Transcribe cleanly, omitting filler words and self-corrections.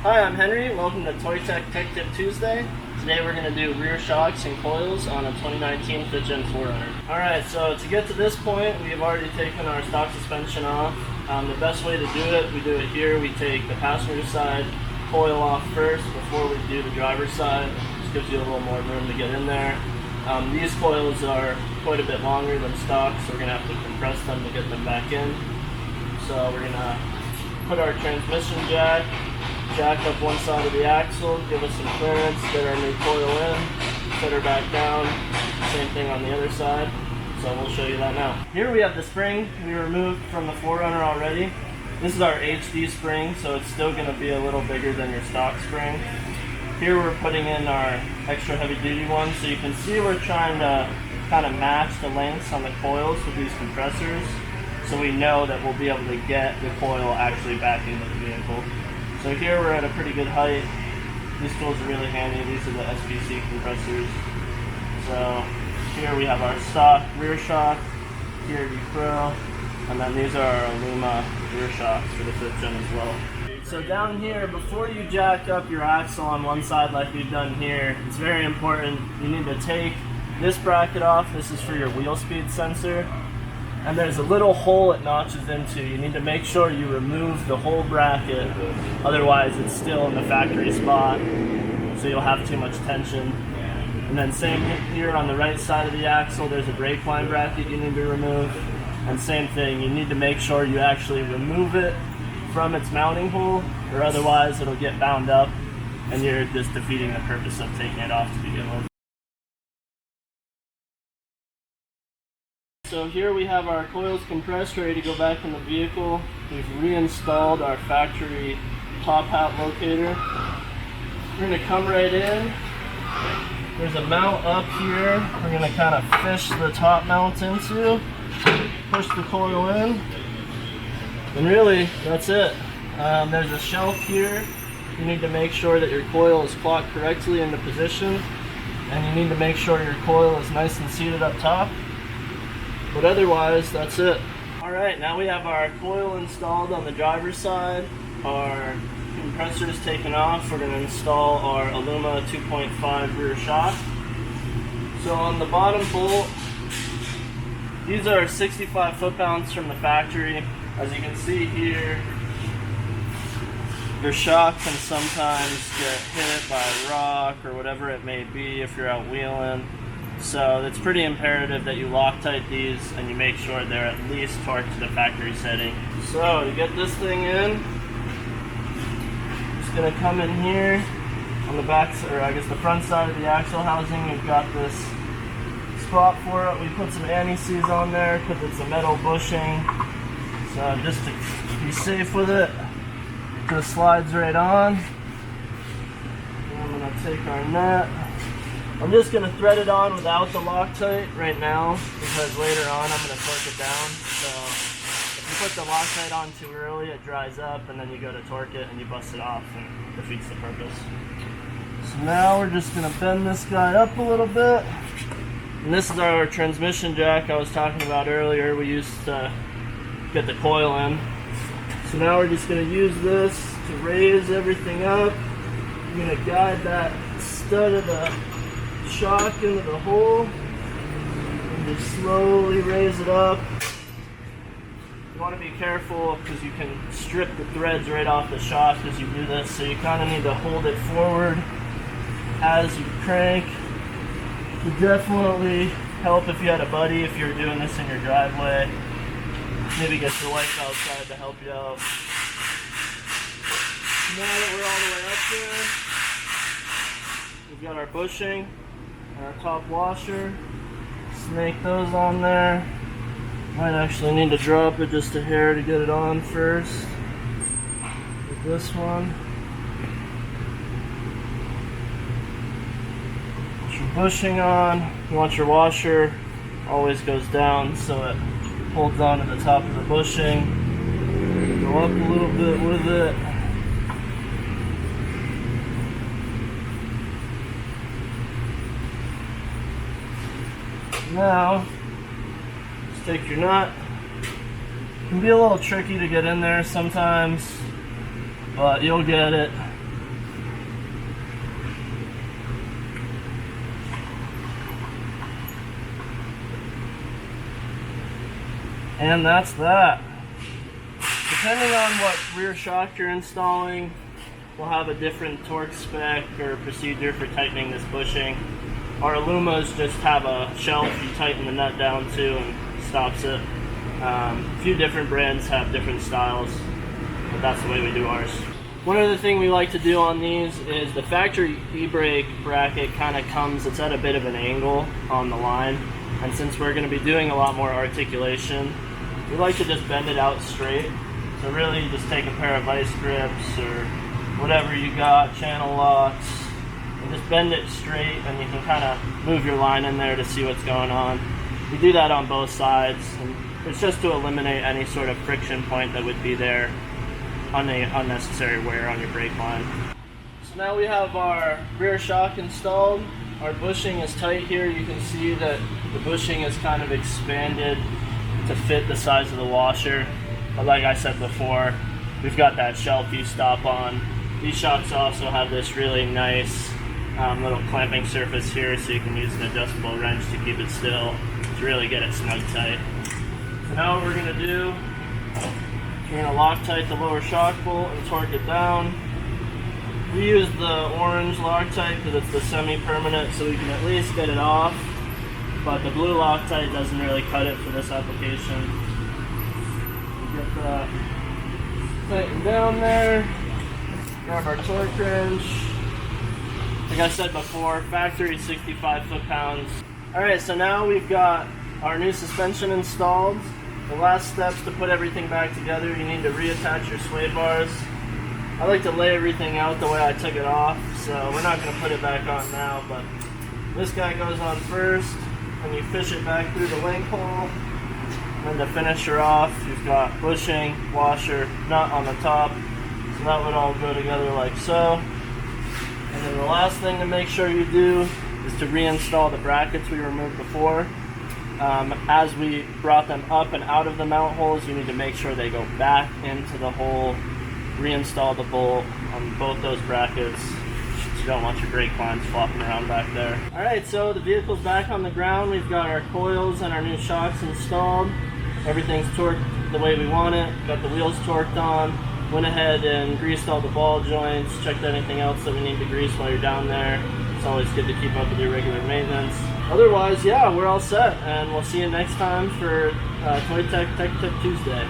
Hi, I'm Henry. Welcome to ToyTec Tech Tip Tuesday. Today we're going to do rear shocks and coils on a 2019 5th Gen 4Runner. Alright, so to get to this point, we've already taken our stock suspension off. The best way to do it, we do it here. We take the passenger side coil off first before we do the driver's side. Just gives you a little more room to get in there. These coils are quite a bit longer than stock, so we're going to have to compress them to get them back in. So we're going to put our transmission jack up one side of the axle, give us some clearance, get our new coil in, set her back down, same thing on the other side. So we'll show you that now. Here we have the spring we removed from the 4Runner already. This is our HD spring, so it's still going to be a little bigger than your stock spring. Here we're putting in our extra heavy duty one, so you can see we're trying to kind of match the lengths on the coils with these compressors, so we know that we'll be able to get the coil actually back into the vehicle. So here we're at a pretty good height. These tools are really handy. These are the SPC compressors. So here we have our stock rear shock, here Pro, and then these are our Aluma rear shocks for the 5th Gen as well. So down here, before you jack up your axle on one side like we've done here, it's very important. You need to take this bracket off. This is for your wheel speed sensor. And there's a little hole it notches into. You need to make sure you remove the whole bracket, otherwise it's still in the factory spot, so you'll have too much tension. And then same here on the right side of the axle, there's a brake line bracket you need to remove. And same thing, you need to make sure you actually remove it from its mounting hole, or otherwise it'll get bound up and you're just defeating the purpose of taking it off to begin with. So here we have our coils compressed, ready to go back in the vehicle. We've reinstalled our factory top hat locator. We're going to come right in. There's a mount up here. We're going to kind of fish the top mount into, push the coil in, and really that's it. There's a shelf here. You need to make sure that your coil is clocked correctly into position, and you need to make sure your coil is nice and seated up top. But otherwise, that's it. Alright, now we have our coil installed on the driver's side. Our compressor is taken off. We're going to install our Aluma 2.5 rear shock. So on the bottom bolt, these are 65 foot-pounds from the factory. As you can see here, your shock can sometimes get hit by a rock or whatever it may be if you're out wheeling. So it's pretty imperative that you Loctite these and you make sure they're at least torqued to the factory setting. So to get this thing in, just gonna come in here on the back, or I guess the front side of the axle housing. We've got this spot for it. We put some anti-seize on there because it's a metal bushing. So just to be safe with it, just slides right on. And I'm gonna take our nut. I'm just going to thread it on without the Loctite right now, because later on I'm going to torque it down. So if you put the Loctite on too early, it dries up, and then you go to torque it and you bust it off, and defeats the purpose. So now we're just going to bend this guy up a little bit. And this is our transmission jack I was talking about earlier. We used to get the coil in. So now we're just going to use this to raise everything up. I'm going to guide that stud of the shock into the hole and just slowly raise it up. You want to be careful because you can strip the threads right off the shock as you do this, so you kind of need to hold it forward as you crank. It would definitely help if you had a buddy, if you were doing this in your driveway. Maybe get your wife outside to help you out. Now that we're all the way up there, we've got our bushing and our top washer. Snake those on there. Might actually need to drop it just a hair to get it on first. With this one. Put your bushing on. You want your washer, always goes down so it holds on to the top of the bushing. Go up a little bit with it. Now, just take your nut. It can be a little tricky to get in there sometimes, but you'll get it. And that's that. Depending on what rear shock you're installing, we'll have a different torque spec or procedure for tightening this bushing. Our Alumas just have a shelf you tighten the nut down to and stops it. A few different brands have different styles, but that's the way we do ours. One other thing we like to do on these is the factory e-brake bracket kind of comes, it's at a bit of an angle on the line, and since we're going to be doing a lot more articulation, we like to just bend it out straight. So really just take a pair of vice grips or whatever you got, channel locks, and just bend it straight, and you can kind of move your line in there to see what's going on. We do that on both sides, and it's just to eliminate any sort of friction point that would be there on the unnecessary wear on your brake line. So now we have our rear shock installed. Our bushing is tight here. You can see that the bushing is kind of expanded to fit the size of the washer. But like I said before, we've got that shelf you stop on. These shocks also have this really nice little clamping surface here, so you can use an adjustable wrench to keep it still to really get it snug tight. So now what we're going to do, we're going to Loctite the lower shock bolt and torque it down. We use the orange Loctite because it's the semi-permanent, so we can at least get it off, but the blue Loctite doesn't really cut it for this application. Get that tightened down there, grab our torque wrench. Like I said before, factory 65 foot-pounds. Alright, so now we've got our new suspension installed. The last steps to put everything back together, you need to reattach your sway bars. I like to lay everything out the way I took it off, so we're not going to put it back on now, but this guy goes on first, and you fish it back through the link hole. And to finish her off, you've got bushing, washer, nut on the top, so that would all go together like so. And then the last thing to make sure you do is to reinstall the brackets we removed before. As we brought them up and out of the mount holes, you need to make sure they go back into the hole. Reinstall the bolt on both those brackets. You don't want your brake lines flopping around back there. Alright, so the vehicle's back on the ground. We've got our coils and our new shocks installed. Everything's torqued the way we want it. Got the wheels torqued on. Went ahead and greased all the ball joints. Checked anything else that we need to grease while you're down there. It's always good to keep up with your regular maintenance. Otherwise, yeah, we're all set, and we'll see you next time for ToyTec Tech Tip Tuesday.